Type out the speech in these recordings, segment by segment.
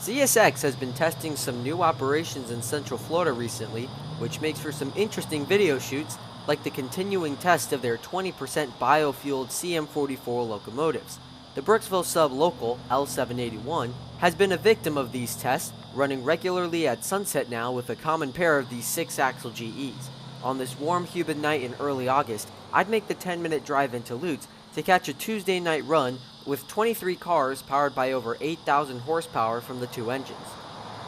CSX has been testing some new operations in Central Florida recently, which makes for some interesting video shoots, like the continuing test of their 20% biofueled CM44 locomotives. The Brooksville sub-local, L781, has been a victim of these tests, running regularly at sunset now with a common pair of these 6-axle GEs. On this warm, humid night in early August, I'd make the 10-minute drive into Lutz to catch a Tuesday night run with 23 cars powered by over 8,000 horsepower from the two engines.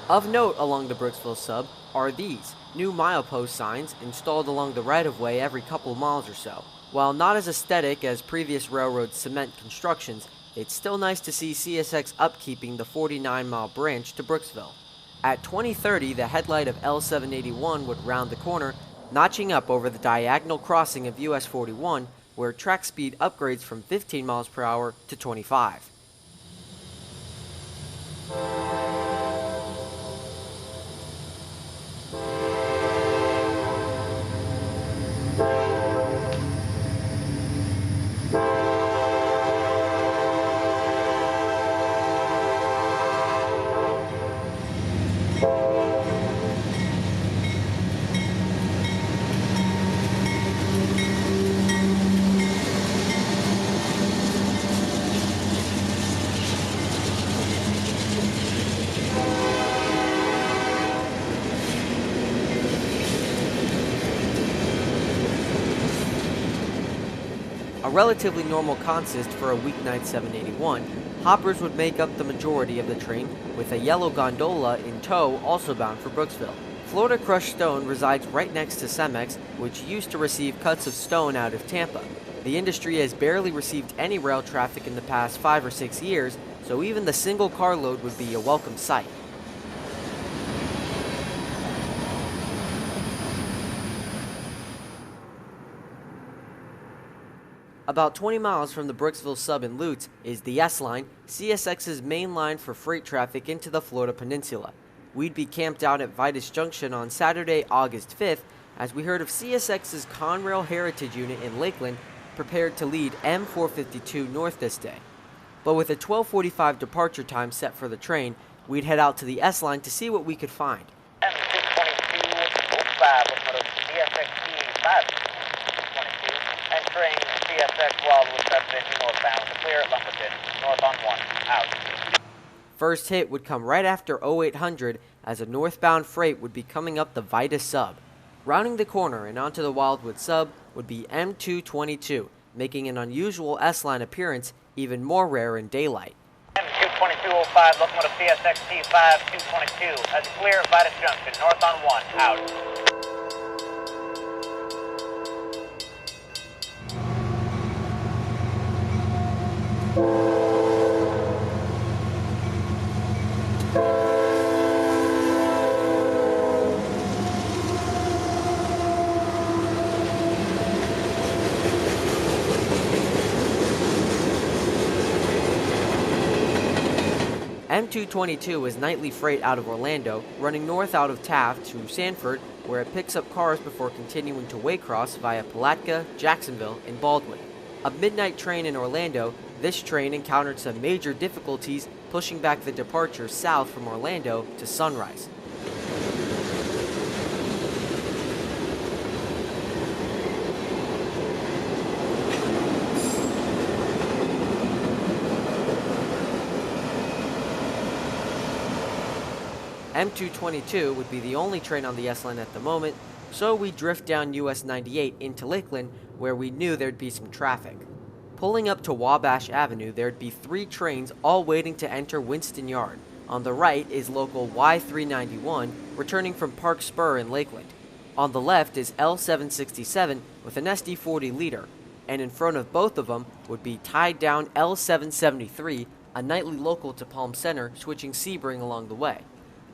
Of note along the Brooksville sub are these new milepost signs installed along the right-of-way every couple miles or so. While not as aesthetic as previous railroad cement constructions, it's still nice to see CSX upkeeping the 49-mile branch to Brooksville. At 2030, the headlight of L781 would round the corner, notching up over the diagonal crossing of US 41, where track speed upgrades from 15 miles per hour to 25. A relatively normal consist for a weeknight 781, hoppers would make up the majority of the train, with a yellow gondola in tow also bound for Brooksville. Florida Crushed Stone resides right next to Cemex, which used to receive cuts of stone out of Tampa. The industry has barely received any rail traffic in the past 5 or 6 years, so even the single carload would be a welcome sight. About 20 miles from the Brooksville sub in Lutz is the S-Line, CSX's main line for freight traffic into the Florida Peninsula. We'd be camped out at Vitus Junction on Saturday, August 5th, as we heard of CSX's Conrail Heritage Unit in Lakeland prepared to lead M452 north this day. But with a 12:45 departure time set for the train, we'd head out to the S-Line to see what we could find. M222-05, CSX 522, entering CSX Wildwood subdivision northbound, clear at Lumberton, north on 1, out. First hit would come right after 0800 as a northbound freight would be coming up the Vitus sub. Rounding the corner and onto the Wildwood sub would be M222, making an unusual S-Line appearance even more rare in daylight. M222-05, locomotive CSX T5 222, that's clear at Vitus Junction, north on 1, out. M222 is nightly freight out of Orlando, running north out of Taft to Sanford, where it picks up cars before continuing to Waycross via Palatka, Jacksonville, and Baldwin. A midnight train in Orlando, this train encountered some major difficulties pushing back the departure south from Orlando to Sunrise. M222 would be the only train on the S-Line at the moment, so we drift down US 98 into Lakeland, where we knew there'd be some traffic. Pulling up to Wabash Avenue, there'd be 3 trains all waiting to enter Winston Yard. On the right is local Y391, returning from Park Spur in Lakeland. On the left is L767 with an SD40 leader, and in front of both of them would be tied down L773, a nightly local to Palm Center, switching Sebring along the way.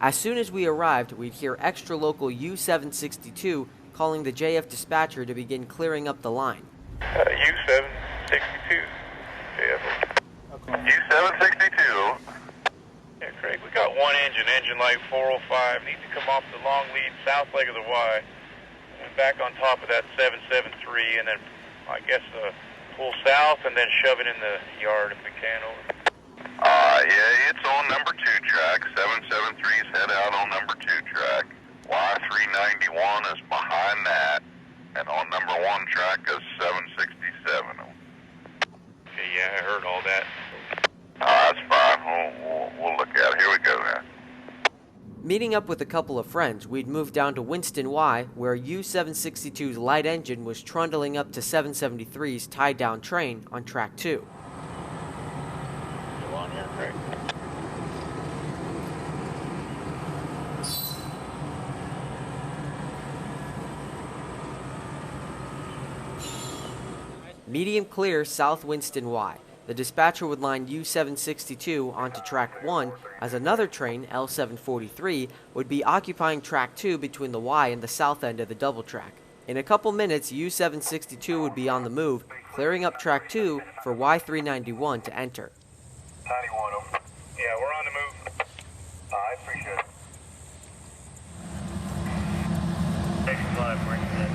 As soon as we arrived, we'd hear extra local U762 calling the JF dispatcher to begin clearing up the line. U762, JF. Okay. U762. Yeah, Craig, we got one engine light 405, needs to come off the long lead south leg of the Y, and back on top of that 773, and then I guess pull south and then shove it in the yard if we can. Over. Yeah, it's on number 2 track, 773. Meeting up with a couple of friends, we'd moved down to Winston Y, where U-762's light engine was trundling up to 773's tied-down train on track 2. You on here, Craig? Medium clear south Winston Y. The dispatcher would line U-762 onto track 1 as another train, L-743, would be occupying track 2 between the Y and the south end of the double track. In a couple minutes, U-762 would be on the move, clearing up track 2 for Y-391 to enter. 91 over. Yeah, we're on the move. I appreciate it. Thanks a lot, Winston.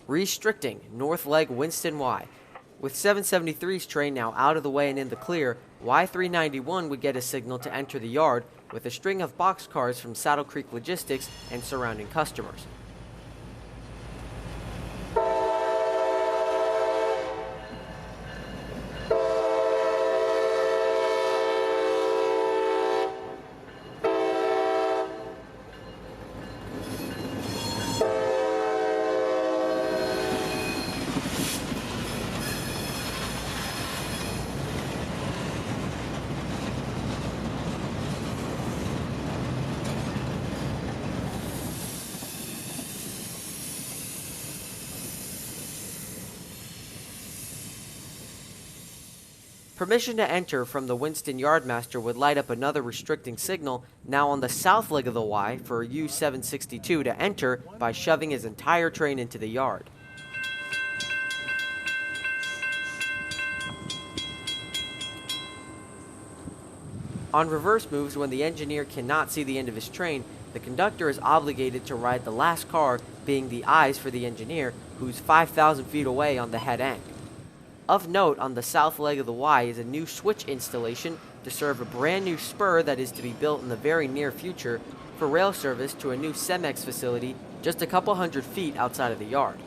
Restricting north leg Winston Y. With 773's train now out of the way and in the clear, Y391 would get a signal to enter the yard with a string of boxcars from Saddle Creek Logistics and surrounding customers. Permission to enter from the Winston Yardmaster would light up another restricting signal now on the south leg of the Y for U-762 to enter by shoving his entire train into the yard. On reverse moves, when the engineer cannot see the end of his train, the conductor is obligated to ride the last car, being the eyes for the engineer, who's 5,000 feet away on the head end. Of note, on the south leg of the Y is a new switch installation to serve a brand new spur that is to be built in the very near future for rail service to a new Cemex facility just a couple hundred feet outside of the yard.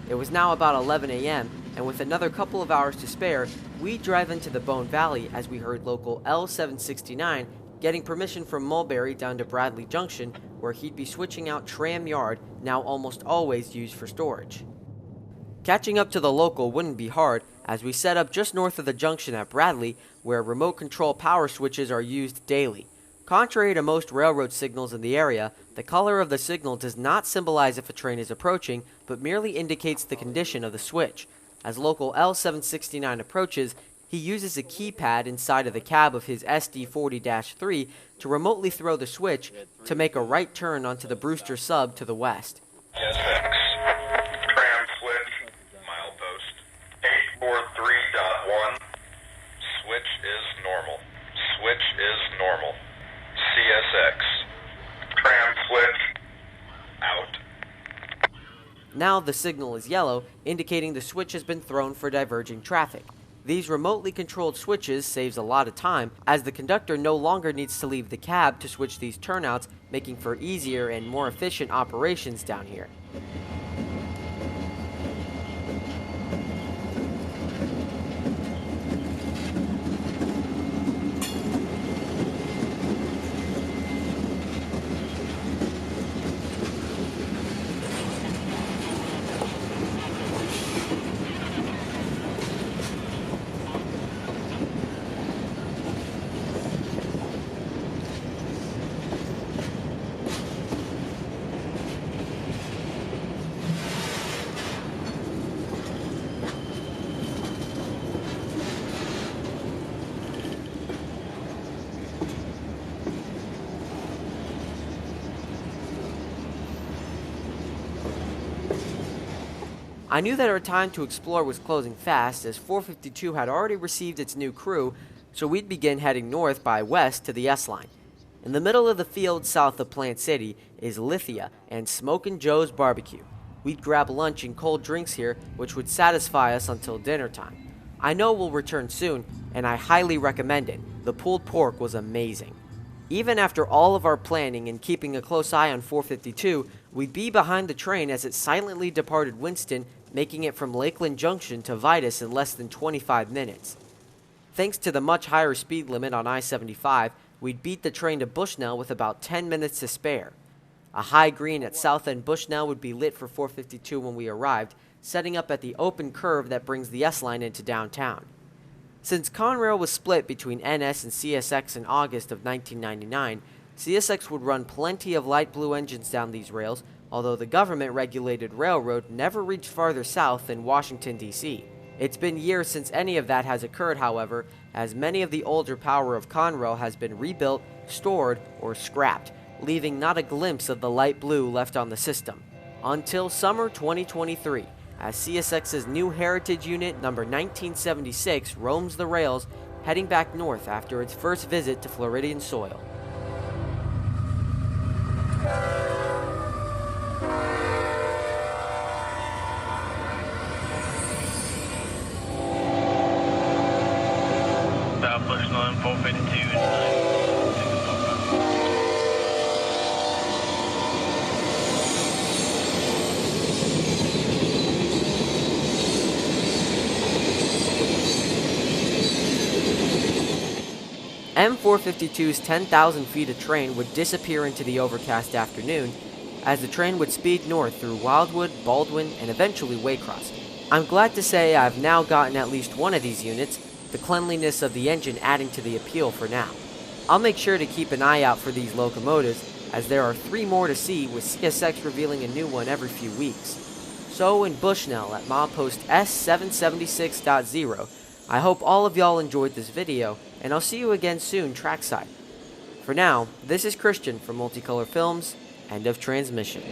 It was now about 11 a.m., and with another couple of hours to spare, we drive into the Bone Valley as we heard local L769 getting permission from Mulberry down to Bradley Junction, where he'd be switching out Tram Yard, now almost always used for storage. Catching up to the local wouldn't be hard, as we set up just north of the junction at Bradley, where remote control power switches are used daily. Contrary to most railroad signals in the area, the color of the signal does not symbolize if a train is approaching, but merely indicates the condition of the switch. As local L769 approaches, he uses a keypad inside of the cab of his SD40-3 to remotely throw the switch to make a right turn onto the Brewster sub to the west. Yes, tram switch, milepost 843.1. Switch is normal. Switch is normal. CSX. Tram switch. Out. Now the signal is yellow, indicating the switch has been thrown for diverging traffic. These remotely controlled switches saves a lot of time, as the conductor no longer needs to leave the cab to switch these turnouts, making for easier and more efficient operations down here. I knew that our time to explore was closing fast, as 452 had already received its new crew, so we'd begin heading north by west to the S-Line. In the middle of the field south of Plant City is Lithia and Smokin' Joe's Barbecue. We'd grab lunch and cold drinks here, which would satisfy us until dinner time. I know we'll return soon, and I highly recommend it. The pulled pork was amazing. Even after all of our planning and keeping a close eye on 452, we'd be behind the train as it silently departed Winston, making it from Lakeland Junction to Vitus in less than 25 minutes. Thanks to the much higher speed limit on I-75, we'd beat the train to Bushnell with about 10 minutes to spare. A high green at South End Bushnell would be lit for 452 when we arrived, setting up at the open curve that brings the S-Line into downtown. Since Conrail was split between NS and CSX in August of 1999, CSX would run plenty of light blue engines down these rails, although the government-regulated railroad never reached farther south than Washington, D.C. It's been years since any of that has occurred, however, as many of the older power of Conrail has been rebuilt, stored, or scrapped, leaving not a glimpse of the light blue left on the system. Until summer 2023, as CSX's new heritage unit number 1976 roams the rails, heading back north after its first visit to Floridian soil. South Bushnell and 452. M452's 10,000 feet of train would disappear into the overcast afternoon as the train would speed north through Wildwood, Baldwin, and eventually Waycross. I'm glad to say I've now gotten at least one of these units, the cleanliness of the engine adding to the appeal for now. I'll make sure to keep an eye out for these locomotives, as there are 3 more to see, with CSX revealing a new one every few weeks. So in Bushnell at milepost S776.0, I hope all of y'all enjoyed this video, and I'll see you again soon trackside. For now, this is Christian from Multicolor Films. End of transmission.